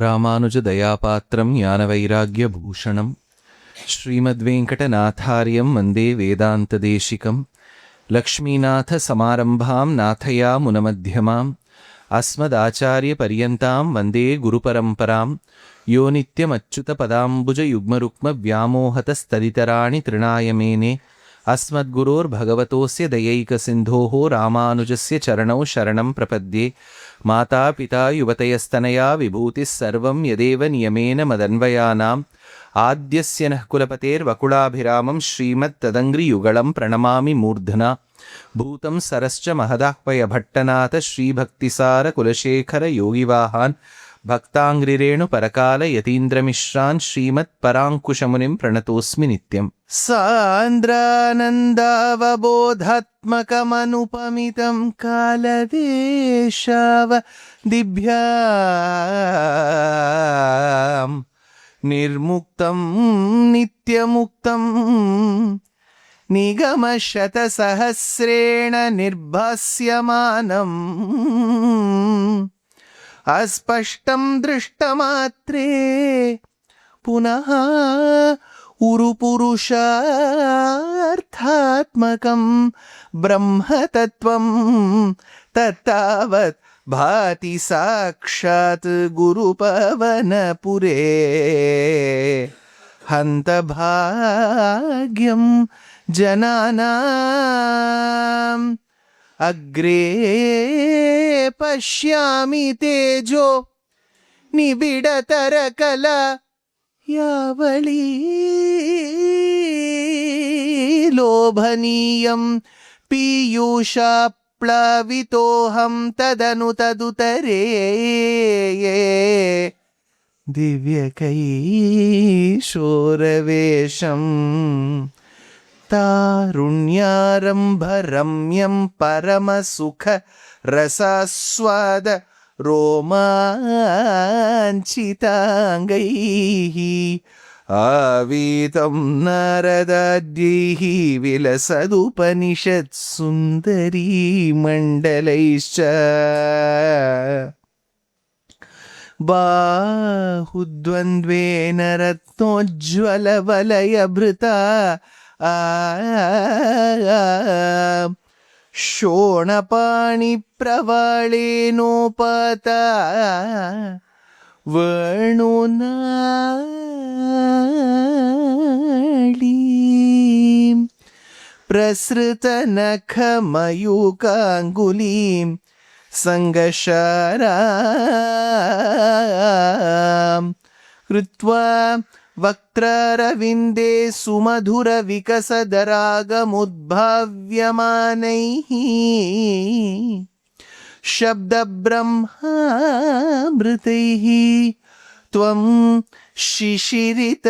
ராமானுஜதயாபாத்திரம் ஞானவைராக்யபூஷணம் ஸ்ரீமத்வேங்கடநாதார்யம் வந்தே வேதாந்ததேசிகம் லக்ஷ்மீநாதசமாரம்பாம் நாதயாமுனமத்தியமாம் அஸ்மதாச்சாரியபர்யந்தாம் வந்தே குருபரம்பராம் யோ நித்யமச்சுதபதாம்புஜயுக்மருக்மவ்யாமோஹதஸ்ததிதராணி திருணாய மேனே अस्मद्गुरोर्भगवतोऽस्य दयैकसिन्धोः रामानुजस्य चरणौ शरणं प्रपद्ये माता पिता युवतयस्तनया विभूतिः सर्वं यदेव नियमेन मदन्वयानाम् आद्यस्य नः कुलपतेर्वकुलाभिरामं श्रीमत्तदङ्घ्रियुगलं प्रणमामि मूर्धना भूतं सरश्च महदाह्वयभट्टनाथ श्रीभक्तिसारकुलशेखरयोगिवाहान् भक्ताङ्घ्रिरेणुपरकालयतीन्द्रमिश्रान् श्रीमत्पराङ्कुशमुनिं प्रणतोऽस्मि नित्यम् सान्द्रानन्दावबोधात्मकमनुपमितं कालदेशावदिभ्यां निर्मुक्तं नित्यमुक्तं निगमशतसहस्रेण निर्भास्यमानम् अस्पष्टं दृष्टमात्रे पुनः उरुपुरुषार्थात्मकं ब्रह्मतत्त्वं तत्तावत् भाति साक्षात् गुरुपवनपुरे हन्तभाग्यं जनानाम् अग्रे पश्यामि तेजो निबिडतरकला यावली लोभनीयं पीयूषाप्लावितोऽहं तदनु तदुतरे दिव्यकैशोरवेशम् तारुण्यारम्भरम्यं परमसुख रसास्वाद रोमाञ्चिताङ्गैः आवीतं नारदाद्यैः विलसदुपनिषत्सुन्दरी मण्डलैश्च बाहुद्वन्द्वेन रत्नोज्ज्वलवलयभृता शोणपाणिप्रवाळेनोपाता वर्णुनाळीं प्रसृतनखमयूकाङ्गुलीं सङ्गशारां कृत्वा वक्त्ररविन्दे सुमधुरविकसदरागमुद्भाव्यमानैः शब्दब्रह्मामृतैः त्वं शिशिरितभुवनैः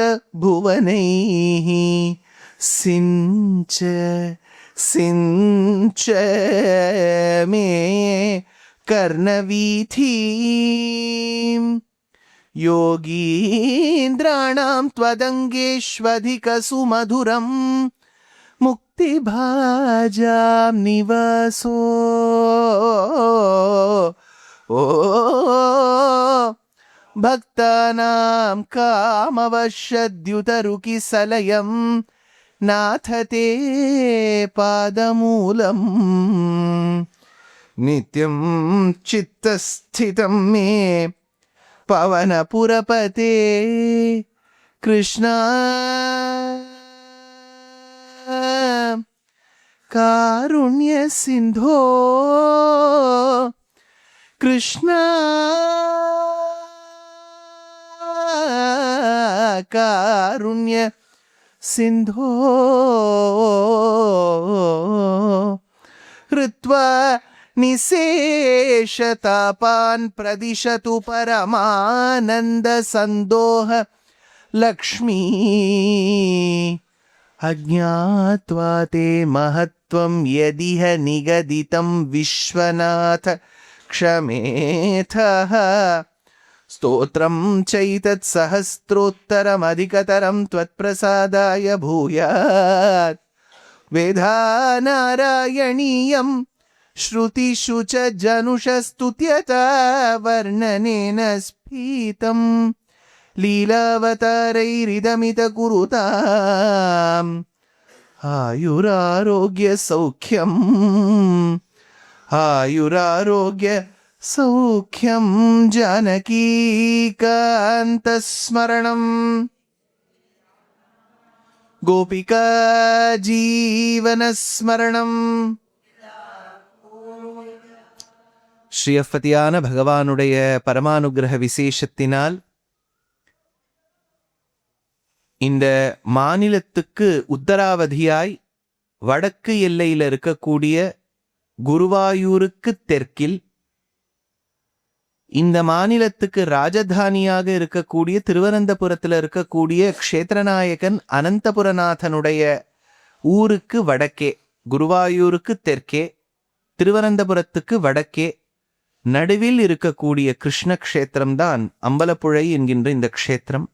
सिञ्च सिञ्च मे कर्णवीथीम् योगीन्द्राणां त्वदङ्गेष्वधिकसुमधुरं मुक्तिभाजां निवासो भक्तानां कामवशद्युतरुकिसलयं नाथ ते पादमूलम् नित्यं चित्तस्थितं मे पवनपुरपते कृष्ण कारुण्यसिन्धो कृष्ण कारुण्यसिन्धो कृत्वा निशेषतापान् प्रदिशतु परमानन्दसन्दोह लक्ष्मी अज्ञात्वा ते महत्त्वं यदिह निगदितं विश्वनाथ क्षमेथः स्तोत्रं चैतत्सहस्रोत्तरमधिकतरं त्वत्प्रसादाय भूयात् वेदानारायणीयं श्रुतिषु च जनुषस्तुत्यता वर्णनेन ीतं लीलावतारैरिदमितकुरुताम् आयुरारोग्यसौख्यम् आयुरारोग्यसौख्यं जानकीकान्तस्मरणम् गोपिका जीवनस्मरणम्. ஸ்ரீயப்பதியான பகவானுடைய பரமானுகிரக விசேஷத்தினால் இந்த மாநிலத்துக்கு உத்தராவதியாய் வடக்கு எல்லையில் இருக்கக்கூடிய குருவாயூருக்கு தெற்கில், இந்த மாநிலத்துக்கு ராஜதானியாக இருக்கக்கூடிய திருவனந்தபுரத்தில் இருக்கக்கூடிய க்ஷேத்திரநாயகன் அனந்தபுரநாதனுடைய ஊருக்கு வடக்கே, குருவாயூருக்கு தெற்கே, திருவனந்தபுரத்துக்கு வடக்கே நடுவில் இருக்கக்கூடிய கிருஷ்ண க்ஷேத்திரம்தான் அம்பலப்புழை என்கின்ற இந்த க்ஷேத்திரம்.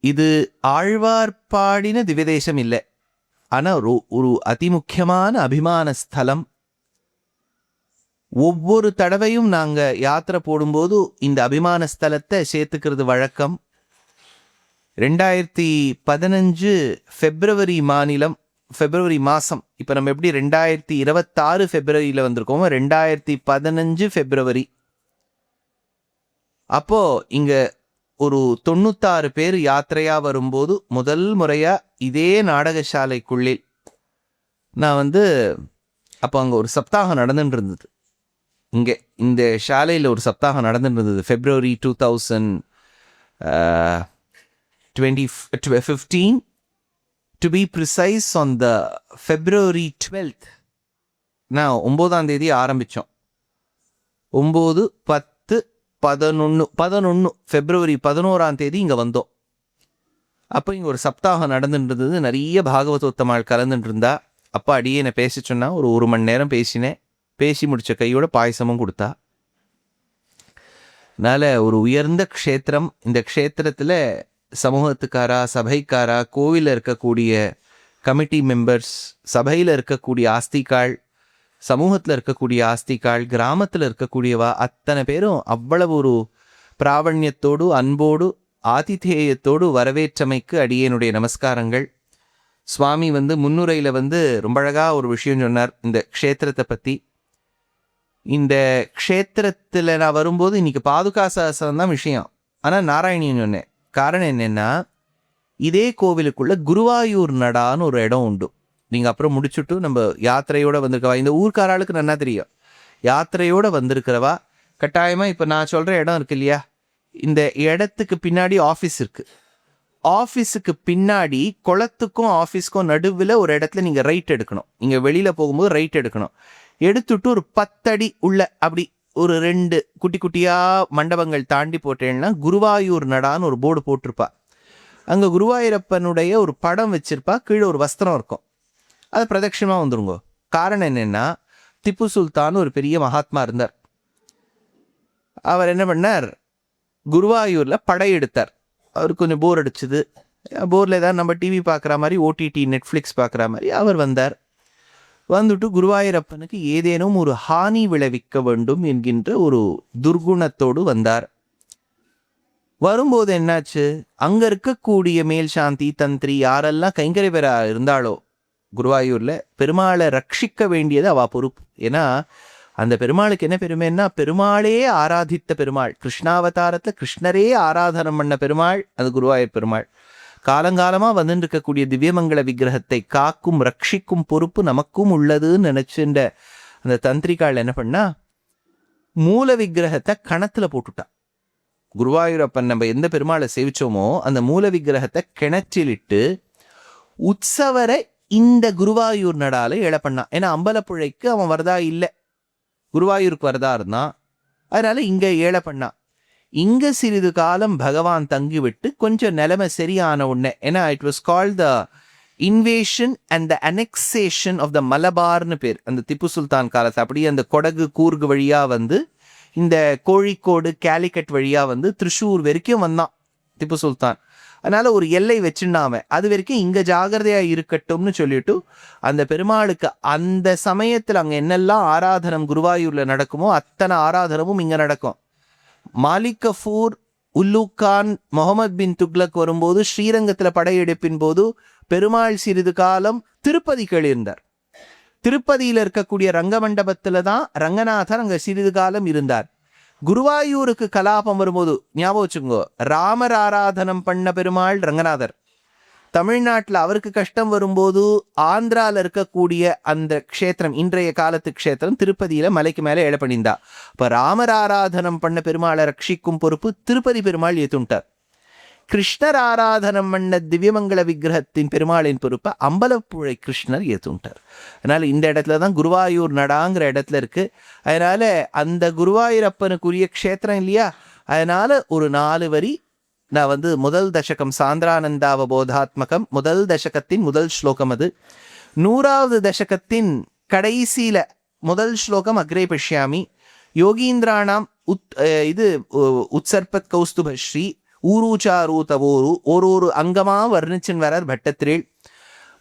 இது ஆழ்வார்பாடின திவ்யதேசம் இல்லை, ஆனா ஒரு அதிமுக்கியமான அபிமான ஸ்தலம். ஒவ்வொரு தடவையும் நாங்க யாத்திரை போடும்போது இந்த அபிமான ஸ்தலத்தை சேர்த்துக்கிறது வழக்கம். 2015 பிப்ரவரி மாதம், இப்போ நம்ம எப்படி 2026 பிப்ரவரியில் வந்திருக்கோமோ, 2015 பிப்ரவரி அப்போ இங்க ஒரு 96 பேர் யாத்திரையா வரும்போது முதல் முறையா இதே நாடகசாலைக்குள்ளில் நான் அப்போ அங்கே ஒரு சப்தாகம் நடந்துட்டு இருந்தது. இங்கே இந்த ஷாலையில் ஒரு சப்தாகம் நடந்துட்டு இருந்தது. February 2015, to be precise, on the February 12th, நான் 9ஆம் தேதி ஆரம்பித்தோம். 9, 10, 11 February 11ஆம் தேதி இங்கே வந்தோம். அப்போ இங்கே ஒரு சப்தாகம் நடந்துட்டு இருந்தது. நிறைய பாகவதோத்தமாள் கலந்துட்டு இருந்தா. அப்போ அடியே என்னை பேச சொன்னா. ஒரு 1 மணி நேரம் பேசினேன். பேசி முடித்த கையோட பாயசமும் கொடுத்தா. அதனால ஒரு உயர்ந்த க்ஷேத்திரம். இந்த க்ஷேத்திரத்தில் சமூகத்துக்காரா, சபைக்காரா, கோவிலில் இருக்கக்கூடிய கமிட்டி மெம்பர்ஸ், சபையில் இருக்கக்கூடிய ஆஸ்திகாள், சமூகத்தில் இருக்கக்கூடிய ஆஸ்திகாள், கிராமத்தில் இருக்கக்கூடியவா அத்தனை பேரும் அவ்வளவு ஒரு பிராவண்யத்தோடு, அன்போடு, ஆதிதேயத்தோடு வரவேற்றமைக்கு அடியேனுடைய நமஸ்காரங்கள். சுவாமி முன்னுரையில் ரொம்ப அழகாக ஒரு விஷயம் சொன்னார் இந்த க்ஷேத்திரத்தை பற்றி. இந்த க்ஷேத்திரத்தில் நான் வரும்போது இன்னைக்கு பாதுகா சகஸ்ரம் தான் விஷயம், ஆனால் நாராயணியன் சொன்னேன். காரணம் என்னென்னா, இதே கோவிலுக்குள்ள குருவாயூர் நடான்னு ஒரு இடம் உண்டு. நீங்கள் அப்புறம் முடிச்சுட்டு நம்ம யாத்திரையோடு வந்திருக்கவா, இந்த ஊர்க்காராளுக்கு நல்லா தெரியும், யாத்திரையோடு வந்திருக்கிறவா கட்டாயமாக இப்போ நான் சொல்கிற இடம் இருக்கு இல்லையா, இந்த இடத்துக்கு பின்னாடி ஆஃபீஸ் இருக்குது. ஆஃபீஸுக்கு பின்னாடி குளத்துக்கும் ஆஃபீஸுக்கும் நடுவில் ஒரு இடத்துல நீங்கள் ரைட் எடுக்கணும். நீங்கள் வெளியில் போகும்போது ரைட் எடுக்கணும். எடுத்துட்டு ஒரு 10 அடி உள்ள அப்படி ஒரு 2 குட்டி குட்டியாக மண்டபங்கள் தாண்டி போட்டேன்னா குருவாயூர் நடான்னு ஒரு போர்டு போட்டிருப்பா. அங்கே குருவாயூரப்பனுடைய ஒரு படம் வச்சிருப்பா. கீழே ஒரு வஸ்திரம் இருக்கும். அது பிரதட்சிணமாக வந்துருங்க. காரணம் என்னென்னா, திப்பு சுல்தான் ஒரு பெரிய மகாத்மா இருந்தார். அவர் என்ன பண்ணார், குருவாயூரில் படையெடுத்தார். அவருக்கு கொஞ்சம் போர் அடிச்சுது. போரில் ஏதாவது நம்ம டிவி பார்க்குற மாதிரி, ஓடிடி நெட்ஃப்ளிக்ஸ் பார்க்குற மாதிரி அவர் வந்தார். வந்துட்டு குருவாயூரப்பனுக்கு ஏதேனும் ஒரு ஹானி விளைவிக்க வேண்டும் என்கின்ற ஒரு துர்குணத்தோடு வந்தார். வரும்போது என்னாச்சு, அங்கே இருக்கக்கூடிய மேல் சாந்தி தந்திரி யாரெல்லாம் கைங்கரிவரா இருந்தாலோ குருவாயூரில், பெருமாளை ரட்சிக்க வேண்டியது அவ பொறுப்பு. ஏன்னா அந்த பெருமாளுக்கு என்ன பெருமைன்னா, பெருமாளே ஆராதித்த பெருமாள், கிருஷ்ணாவதாரத்தில் கிருஷ்ணரே ஆராதனம் பண்ண பெருமாள் அது குருவாயூர் பெருமாள். காலங்காலமாக வந்துட்டு இருக்கக்கூடிய திவ்யமங்கள விக்கிரகத்தை காக்கும் ரட்சிக்கும் பொறுப்பு நமக்கும் உள்ளதுன்னு நினச்சின்ற அந்த தந்திரிகாள் என்ன பண்ணா, மூல விக்கிரகத்தை கணத்தில் போட்டுட்டா. குருவாயூரப்பன் நம்ம எந்த பெருமாளை சேவிச்சோமோ அந்த மூல விக்கிரகத்தை கிணற்றிலிட்டு உற்சவரை இந்த குருவாயூர் நடால எழ பண்ணான். ஏன்னா அம்பலப்புழைக்கு அவன் வரதா இல்லை, குருவாயூருக்கு வரதா இருந்தான். அதனால இங்கே ஏழை பண்ணான். இங்கே சிறிது காலம் பகவான் தங்கிவிட்டு கொஞ்சம் நிலைமை சரியான உடனே, ஏன்னா it was called the invasion and the annexation of the மலபார்னு பேர். அந்த திப்பு சுல்தான் காலத்தை அப்படியே அந்த கொடகு கூர்கு வழியாக இந்த கோழிக்கோடு கேலிக்கட் வழியாக திருஷூர் வரைக்கும் வந்தான் திப்பு சுல்தான். அதனால ஒரு எல்லை வச்சுனாம அது வரைக்கும் இங்கே ஜாகிரதையாக இருக்கட்டும்னு சொல்லிட்டு அந்த பெருமாளுக்கு அந்த சமயத்தில் அங்கே என்னெல்லாம் ஆராதனம் குருவாயூரில் நடக்குமோ அத்தனை ஆராதனமும் இங்கே நடக்கும். மாலிக் கஃபூர், உல்லூக் கான், முகமது பின் துக்ளக் வரும்போது ஸ்ரீரங்கத்தில் படையெடுப்பின் போது பெருமாள் சிறிது காலம் திருப்பதிக்கு எழுந்தார். திருப்பதியில் இருக்கக்கூடிய ரங்க மண்டபத்தில் தான் ரங்கநாதர் அங்கே சிறிது காலம் இருந்தார். குருவாயூருக்கு கலாபம் வரும்போது ஞாபகம் வச்சுக்கோ, ராமர் ஆராதனம் பண்ண பெருமாள் ரங்கநாதர். தமிழ்நாட்டில் அவருக்கு கஷ்டம் வரும்போது ஆந்திராவில் இருக்கக்கூடிய அந்த க்ஷேத்திரம், இன்றைய காலத்து க்ஷேத்திரம் திருப்பதியில் மலைக்கு மேலே எழப்பணிந்தா. இப்போ ராமர் ஆராதனம் பண்ண பெருமாளை ரட்சிக்கும் பொறுப்பு திருப்பதி பெருமாள் ஏற்றுண்டார். கிருஷ்ணர் ஆராதனம் பண்ண திவ்யமங்கல விக்கிரகத்தின் பெருமாளின் பொறுப்பை அம்பலப்புழை கிருஷ்ணர் ஏற்றுண்டார். அதனால் இந்த இடத்துல தான் குருவாயூர் நடாங்கிற இடத்துல இருக்குது. அதனால் அந்த குருவாயூரப்பனுக்குரிய க்ஷேத்திரம் இல்லையா, அதனால் ஒரு 4 வரி நான் முதல் தசகம் சாந்திரானந்தாவபோதாத்மகம், முதல் தசகத்தின் முதல் ஸ்லோகம் அது. 100வது தசகத்தின் கடைசியில் முதல் ஸ்லோகம் அக்ரே பஷ்யாமி யோகீந்திராணாம் உத்சர்பத் கௌஸ்துபஸ்ரீ ஊரூச்சாரூ தவோரு ஒரு அங்கமாக வர்ணிச்சுன்னு வரார் பட்டத்திரீள்.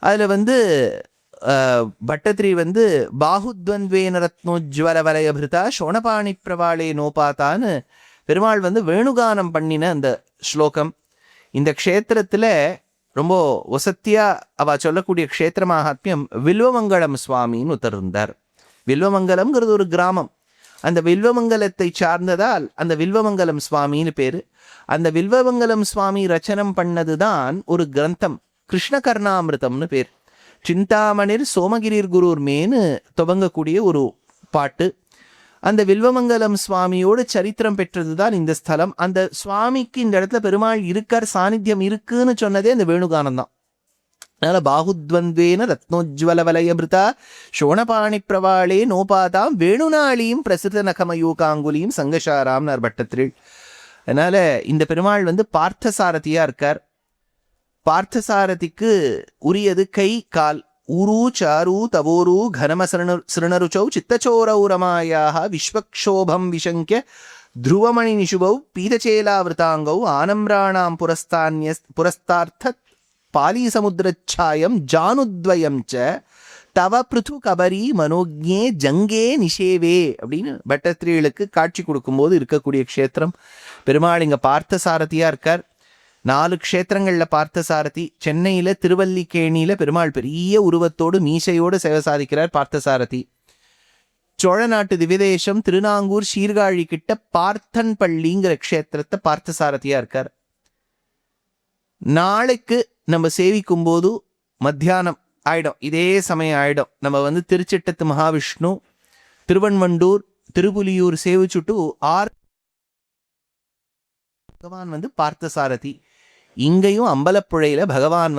அதில் பட்டத்திரி பாகுத்வந்த்வேன ரத்னோஜ்வல வலயபிருதா சோணபாணி பிரவாளே நோபாத்தான்னு பெருமாள் வேணுகானம் பண்ணின அந்த ஸ்லோகம். இந்த க்ஷேத்திரத்தில் ரொம்ப வசத்தியாக அவள் சொல்லக்கூடிய க்ஷேத்திர மகாத்மியம் வில்வமங்கலம் சுவாமின்னு ஒருத்தர் இருந்தார். வில்வமங்கலம்ங்கிறது ஒரு கிராமம். அந்த வில்வமங்கலத்தை சார்ந்ததால் அந்த வில்வமங்கலம் சுவாமின்னு பேர். அந்த வில்வமங்கலம் சுவாமி ரச்சனம் பண்ணது தான் ஒரு கிரந்தம், கிருஷ்ணகர்ணாமிருதம்னு பேர். சிந்தாமணிர் சோமகிரிர் குரூர் மேன்னு துவங்கக்கூடிய ஒரு பாட்டு. அந்த வில்வமங்கலம் சுவாமியோடு சரித்திரம் பெற்றது தான் இந்த ஸ்தலம். அந்த சுவாமிக்கு இந்த இடத்துல பெருமாள் இருக்கார், சாநித்தியம் இருக்குன்னு சொன்னதே அந்த வேணுகானம் தான். அதனால பாகுத்வந்த்வேன ரத்னோஜ்வல வலயபிருதா சோணபாணி பிரவாளே நோபாதாம் வேணுநாளியும் பிரசித்த நகமயூகாங்குலியும் சங்கசாராம் பட்டத்திரீள். அதனால இந்த பெருமாள் பார்த்தசாரதியா இருக்கார். பார்த்தசாரதிக்கு உரியது கை கால். ஊரு சாரு தவோரு கனம சிருணருச்சௌ சித்தச்சோரௌரமாயாக விஸ்வக்ஷோபம் விசங்கிய த்ருவமணி நிஷுபௌ பீதச்சேலாவிருதாங்கௌ ஆனம்ராணாம் புரஸ்தார்த்த பாலி சமுத்திரச்சாயம் ஜானுத்வயம் ச தவ பிருது கபரி மனோஜ்ஞே ஜங்கே நிஷேவே அப்படின்னு பட்டத்திரிகளுக்கு காட்சி கொடுக்கும்போது இருக்கக்கூடிய க்ஷேத்திரம். பெருமாள் இங்கே பார்த்தசாரதியாக இருக்கார். 4 க்ஷேத்திரங்களில் பார்த்தசாரதி. சென்னையில் திருவல்லிக்கேணியில் பெருமாள் பெரிய உருவத்தோடு மீசையோடு சேவை சாதிக்கிறார் பார்த்தசாரதி. சோழ நாட்டு திவிதேசம் திருநாங்கூர் சீர்காழி கிட்ட பார்த்தன் பள்ளிங்கிற க்ஷேத்திரத்தை பார்த்தசாரதியாக இருக்கார். நாளைக்கு நம்ம சேவிக்கும் போது மத்தியானம் ஆயிடும், இதே சமயம் ஆயிடும். நம்ம திருச்சிட்டத்து மகாவிஷ்ணு, திருவன்வண்டூர், திருப்புலியூர் சேவிச்சுட்டு பகவான் பார்த்தசாரதி. இங்கேயும் அம்பலப்புழையில பகவான்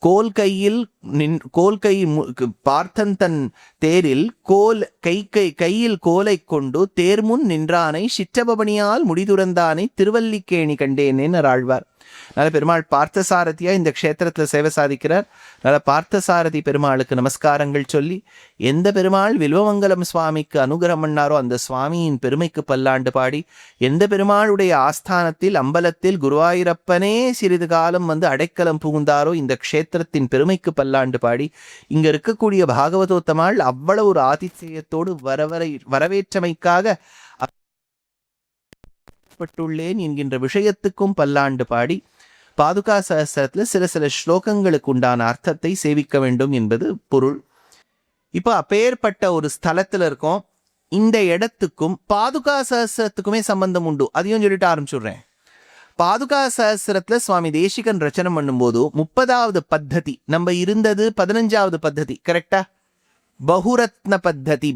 கோல் கையில் பார்த்தன் தன் தேரில் கையில் கோலை கொண்டு தேர்முன் நின்றானை சிற்றபவனியால் முடிதுறந்தானை திருவல்லிக்கேணி கண்டேனேன்னு ஆழ்வார். அதனால பெருமாள் பார்த்தசாரதியா இந்த க்ஷேத்திரத்தில் சேவை சாதிக்கிறார். அதனால பார்த்தசாரதி பெருமாளுக்கு நமஸ்காரங்கள் சொல்லி, எந்த பெருமாள் வில்வமங்கலம் சுவாமிக்கு அனுகிரகம் பண்ணாரோ அந்த சுவாமியின் பெருமைக்கு பல்லாண்டு பாடி, எந்த பெருமாளுடைய ஆஸ்தானத்தில் அம்பலத்தில் குருவாயூரப்பனே சிறிது காலம் அடைக்கலம் புகுந்தாரோ இந்த க்ஷேத்திரத்தின் பெருமைக்கு பல்லாண்டு பாடி, இங்க இருக்கக்கூடிய பாகவதோத்தமாள் அவ்வளவு ஒரு ஆதித்யத்தோடு வரவேற்றமைக்காக பட்டுள்ளேன் என்கின்ற விஷயத்துக்கும் பல்லாண்டு பாடி, பாதுகா சஹஸ்ரத்தில் சில ஸ்லோகங்களுக்கு உண்டான அர்த்தத்தை சேவிக்க வேண்டும் என்பது பொருள். இப்போ அப்பேற்பட்ட ஒரு ஸ்தலத்தில் இருக்கோம். இந்த இடத்துக்கும் பாதுகா சஹஸ்ரத்துக்குமே சம்பந்தம் உண்டு. அதையும் சொல்லிட்டு ஆரம்பிச்சுடுறேன். பாதுகா சஹஸ்ரத்தில் சுவாமி தேசிகன் ரச்சனை பண்ணும்போது 30வது பத்ததி, நம்ம இருந்தது 15வது பத்ததி, கரெக்டா? பகுரத்ன பத்ததி,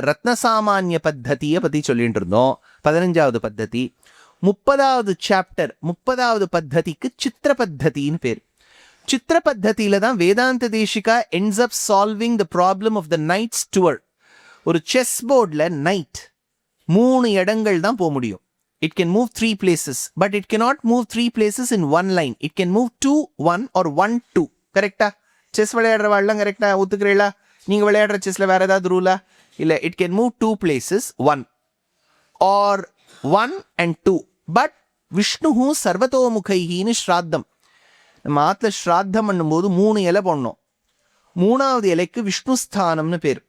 ரத்னசாமானிய பத்ததியை பற்றி சொல்லிட்டு இருந்தோம். 15வது பத்ததி. 30வது சாப்டர் 30வது பத்ததிக்கு சித்திர பத்ததின்னு பேர். சித்திர பத்ததியில தான் வேதாந்த தேசிகா ends up solving the problem of the night steward. ஒரு செஸ் போர்டில் நைட் 3 இடங்கள் தான் போக முடியும். It can move 3 places, but it cannot move 3 places in one line. It can move 2, 1 or 1, 2. கரெக்டா? செஸ் விளையாடுறவாள்லாம் கரெக்டா ஒத்துக்கிறீங்களா? நீங்கள் விளையாடுற செஸ்ஸில் வேறு ஏதாவது ரூலா? இல்லை, it can move 2 places, 1 or 1 and 2. But Vishnu சர்வதோமுகைன்னு ஸ்ராத்தம். நம்ம ஆற்றுல ஸ்ராத்தம் பண்ணும்போது 3 இலை போடணும். 3வது இலைக்கு விஷ்ணு ஸ்தானம்னு பேர்.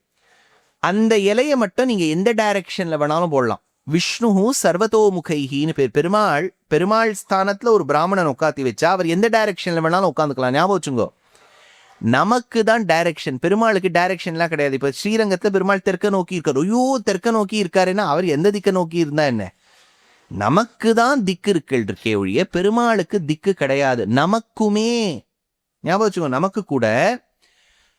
அந்த இலையை மட்டும் நீங்கள் எந்த டைரக்ஷனில் வேணாலும் போடலாம். விஷ்ணு சர்வதோமுகைன்னு பேர். பெருமாள் ஸ்தானத்துல ஒரு பிராமணன் உட்காத்தி வச்சா அவர் எந்த டைரக்ஷன்ல வேணாலும் உட்காந்துக்கலாம். ஞாபகம் வச்சுங்கோ, நமக்கு தான் டைரக்ஷன், பெருமாளுக்கு டைரக்ஷன்லாம் கிடையாது. இப்ப ஸ்ரீரங்கத்துல பெருமாள் தெற்க நோக்கி இருக்காரு. ஐயோ தெற்க நோக்கி இருக்காருன்னா அவர் எந்த திக்க நோக்கி இருந்தா என்ன, நமக்கு தான் திக்கு இருக்கே ஒழிய பெருமாளுக்கு திக்கு கிடையாது. நமக்குமே ஞாபகம் வச்சுக்கோ, நமக்கு கூட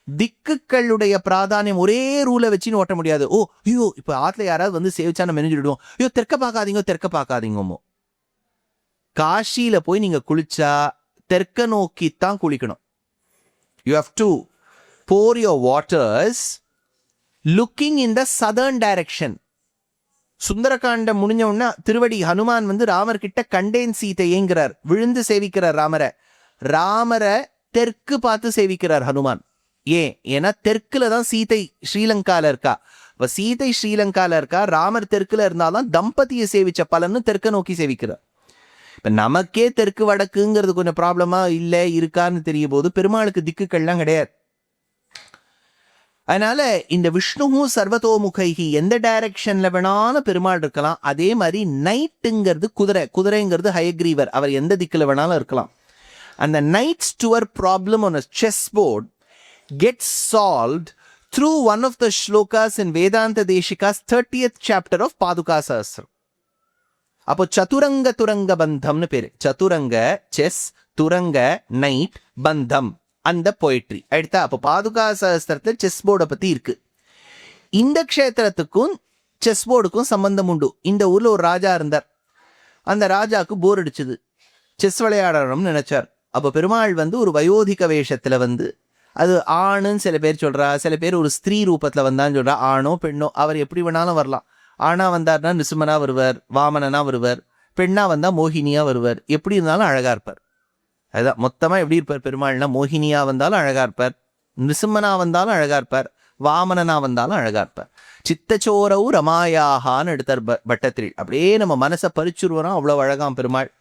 திக்குகளுடைய பிராதானியம் ஒரே ரூலை வச்சுன்னு ஓட்ட முடியாது. ஓ ஐயோ இப்ப ஆத்துல யாராவது வந்து சேவிச்சா நம்ம மெனிஞ்சிடுவோம், ஐயோ தெற்க பார்க்காதீங்கோ. காஷியில போய் நீங்க குளிச்சா தெற்க நோக்கித்தான் குளிக்கணும். You have to pour your waters looking in the southern direction. Sundarakandam முடிஞ்ச உடனே திருவடி ஹனுமான் வந்து ராமர் கிட்ட கண்டேன் சீதையேங்கிறார், விழுந்து சேவிக்கிறார் ராமரை தெற்கு பார்த்து சேவிக்கிறார் ஹனுமான். ஏன்னா தெற்குல தான் சீதை ஸ்ரீலங்கால இருக்கா. இப்ப சீதை ஸ்ரீலங்கால இருக்கா, ராமர் தெற்குல இருந்தாலும் தம்பதியை சேவிச்ச பலன்னு தெற்க நோக்கி சேவிக்கிறார். இப்ப நமக்கே தெற்கு வடக்குங்கிறது கொஞ்சம் ப்ராப்ளமா இல்ல இருக்கான்னு தெரிய போது பெருமாளுக்கு திக்குகள்லாம் கிடையாது. அதனால இந்த விஷ்ணு சர்வதோமுகைகி, எந்த டைரக்ஷன்ல வேணாலும் பெருமாள் இருக்கலாம். அதே மாதிரி நைட்டுங்கிறது குதிரைங்கிறது ஹயக்ரீவர், அவர் எந்த திக்குல வேணாலும் இருக்கலாம். அந்த knight's tour problem on a chessboard gets solved through one of the shlokas in Vedanta Deshika's 30th chapter of Paduka Sahasram. அப்போ சதுரங்க துரங்க பந்தம்னு பேரு. சதுரங்க செஸ், துரங்க நைட், பந்தம் அந்த போயிட்ரி எடுத்தா. அப்போ பாதுகா சஹஸ்திரத்துல செஸ் போர்டை பத்தி இருக்கு. இந்த க்ஷேத்திரத்துக்கும் செஸ் போர்டுக்கும் சம்பந்தம் உண்டு. இந்த ஊர்ல ஒரு ராஜா இருந்தார். அந்த ராஜாவுக்கு போர் அடிச்சுது, செஸ் விளையாடணும்னு நினைச்சார். அப்போ பெருமாள் வந்து ஒரு வயோதிக வேஷத்துல வந்து, அது ஆணுன்னு சில பேர் சொல்றா, சில பேர் ஒரு ஸ்திரீ ரூபத்துல வந்தான்னு சொல்றா. ஆணோ பெண்ணோ அவர் எப்படி வேணாலும் வரலாம். ஆணா வந்தார்னா நிருசிம்மனா வருவார், வாமனனா வருவார். பெண்ணா வந்தா மோகினியா வருவார். எப்படி இருந்தாலும் அழகா இருப்பார். அதுதான் மொத்தமா எப்படி இருப்பார் பெருமாள்னா, மோகினியா வந்தாலும் அழகா இருப்பார், நிருசிம்மனா வந்தாலும் அழகா இருப்பார், வாமனனா வந்தாலும் அழகா இருப்பார். சித்தச்சோரவு ரமாயாகான்னு எடுத்தார் பட்டத்திரி. அப்படியே நம்ம மனசை பறிச்சுருவோம், அவ்வளவு அழகாம் பெருமாள்.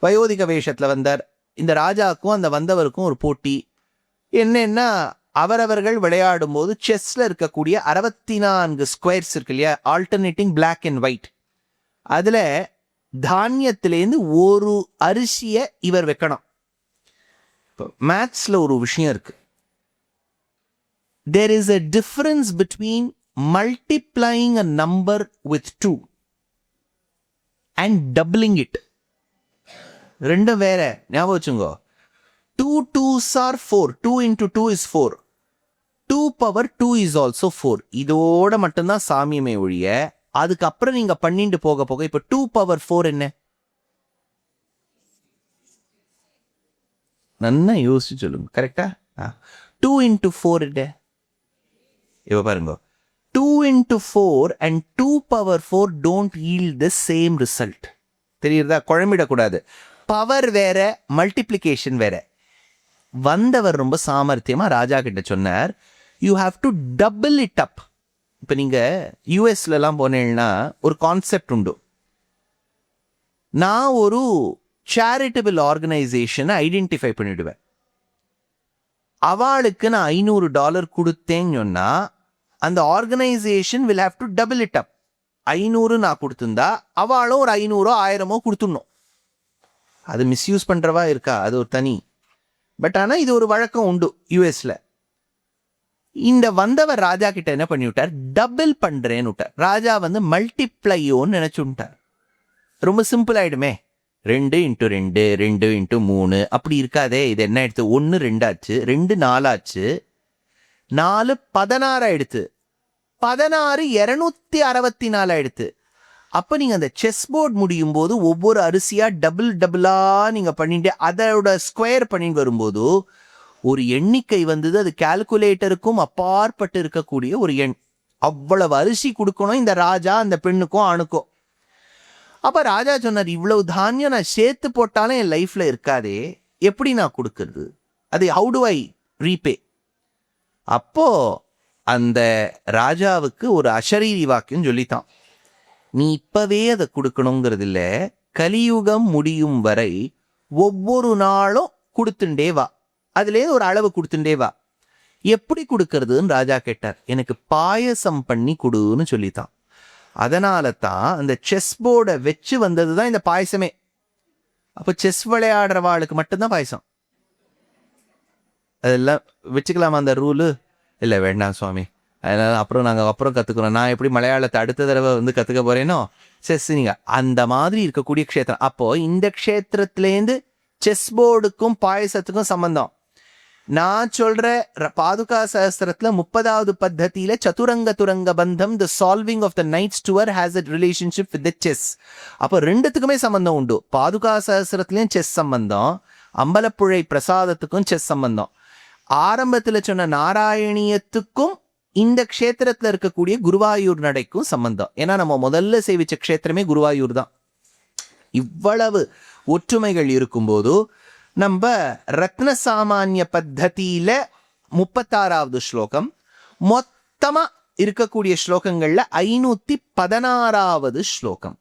வயோதிக வேஷத்துல வந்தார். இந்த ராஜாவுக்கும் அந்த வந்தவருக்கும் ஒரு போட்டி. என்னன்னா, அவரவர்கள் விளையாடும் போது செஸ்ல இருக்கக்கூடிய 64 ஸ்கொயர்ஸ் இருக்கு இல்லையா, ஆல்டர்னேட்டிங் பிளாக் அண்ட் ஒயிட், அதுல தானியத்திலேருந்து ஒரு அரிசியை இவர் வைக்கணும். இப்போ மேத்ஸ்ல ஒரு விஷயம் இருக்கு. there is a difference between multiplying a number with 2 and doubling it. ரெண்டும் வேற, ஞாபகம் வச்சுங்கோ. 2 2s are 4. 2 into 2 is 4. 2 power 2 is also 4. இதோட மட்டும்தான் சாமியமே ஒழிய அதுக்கப்புறம் நீங்க பண்ணிட்டு போக போக இப்ப 2 power 4 என்ன, நல்லா யோசிச்சு சொல்லுங்க. கரெக்டா? 2 into 4 என்ன? இப்ப பாருங்க, 2 into 4 and 2 power 4 don't yield the same result. தெரியுறதா? குழம்பிடக்கூடாது. பவர் வேற, மல்டிப்ளிகேஷன் வேற. வந்தவர் ரொம்ப சாமர்த்தியமா ராஜா கிட்ட சொன்னார், you have to double it up. இப்போ நீங்க யூஎஸ்ல எல்லாம் போனீங்கன்னா ஒரு கான்செப்ட் உண்டு. நான் ஒரு சேரிட்டபிள் ஆர்கனைசேஷனை ஐடென்டிஃபை பண்ணிடுவேன். அவளுக்கு நான் $500 கொடுத்தேன்னு சொன்னா அந்த organisation will have to double it அப். 500 நான் கொடுத்துருந்தா அவளும் ஒரு 500 1000 கொடுத்துடணும். அது மிஸ்யூஸ் பண்றவா இருக்கா, அது ஒரு தனி. பட் ஆனால் இது ஒரு வழக்கம் உண்டு யூஎஸ்ல. இந்த வந்தவர் ராஜா கிட்ட என்ன பண்ணி விட்டார், டபுள் பண்றேன்னு விட்டார். ராஜா வந்து மல்டிப்ளையோன்னு நினைச்சு விட்டார். ரொம்ப சிம்பிள் ஆயிடுமே, 2 into 2 2 into 3 அப்படி இருக்காதே. இது என்ன ஆயிடுத்து, 1 2 ஆச்சு, 2 4 ஆச்சு, 4 16 ஆயிடுத்து, 16 264 ஆயிடுத்து. அப்ப நீங்க அந்த செஸ் போர்ட் முடியும் போது ஒவ்வொரு அரிசியா டபுளா நீங்க பண்ணிட்டு அதோட ஸ்கொயர் பண்ணிட்டு வரும்போது ஒரு எண்ணிக்கை வந்தது. அது கால்குலேட்டருக்கும் அப்பாற்பட்டு இருக்கக்கூடிய ஒரு எண். அவ்வளவு அரிசி கொடுக்கணும் இந்த ராஜா அந்த பெண்ணுக்கும் ஆணுக்கும். அப்ப ராஜா சொன்னார், இவ்வளவு தானியம் நான் சேர்த்து போட்டாலும் என் லைஃப்ல இருக்காதே, எப்படி நான் கொடுக்கறது, அது ஹவு டு ஐ ரீபே? அப்போ அந்த ராஜாவுக்கு ஒரு அசரீரி வாக்கியம் சொல்லித்தான், நீ இப்பவே அதை கொடுக்கணுங்கிறது இல்ல, கலியுகம் முடியும் வரை ஒவ்வொரு நாளும் கொடுத்துட்டே வா, அதுலேயே ஒரு அளவு கொடுத்துட்டே வா. எப்படி கொடுக்கறதுன்னு ராஜா கேட்டார். எனக்கு பாயசம் பண்ணி கொடுன்னு சொல்லித்தான். அதனால தான் அந்த செஸ் போர்டை வச்சு வந்தது தான் இந்த பாயசமே. அப்போ செஸ் விளையாடுறவாளுக்கு மட்டும்தான் பாயசம். அதெல்லாம் வச்சுக்கலாமா அந்த ரூலு? இல்லை வேண்டாம் சுவாமி, அதனால அப்புறம் கற்றுக்குறோம். நான் எப்படி மலையாளத்தை அடுத்த தடவை கற்றுக்க போகிறேனோ செஸ் நீங்கள் அந்த மாதிரி இருக்கக்கூடிய க்ஷேத்திரம். அப்போது இந்த க்ஷேத்திரத்துலேருந்து செஸ் போர்டுக்கும் பாயசத்துக்கும் சம்பந்தம். நான் சொல்ற பாதுகா சஹஸ்திரத்துல 30வது பத்ததியில சதுரங்க துரங்க பந்தம், the solving of the knight's tour has a relationship with the chess. அப்போ ரெண்டுத்துக்குமே சம்பந்தம் உண்டு. பாதுகா சஹஸ்திரத்துலயும் செஸ் சம்பந்தம், அம்பலப்புழை பிரசாதத்துக்கும் செஸ் சம்பந்தம். ஆரம்பத்துல சொன்ன நாராயணியத்துக்கும் இந்த க்ஷேத்திரத்துல இருக்கக்கூடிய குருவாயூர் நடைக்கும் சம்பந்தம். ஏன்னா நம்ம முதல்ல சேவிச்ச க்ஷேத்திரமே குருவாயூர் தான். இவ்வளவு ஒற்றுமைகள் இருக்கும்போது நம்ம ரத்ன சாமானிய பத்ததியில 36வது ஸ்லோகம், மொத்தமா இருக்கக்கூடிய ஸ்லோகங்கள்ல 516வது ஸ்லோகம்.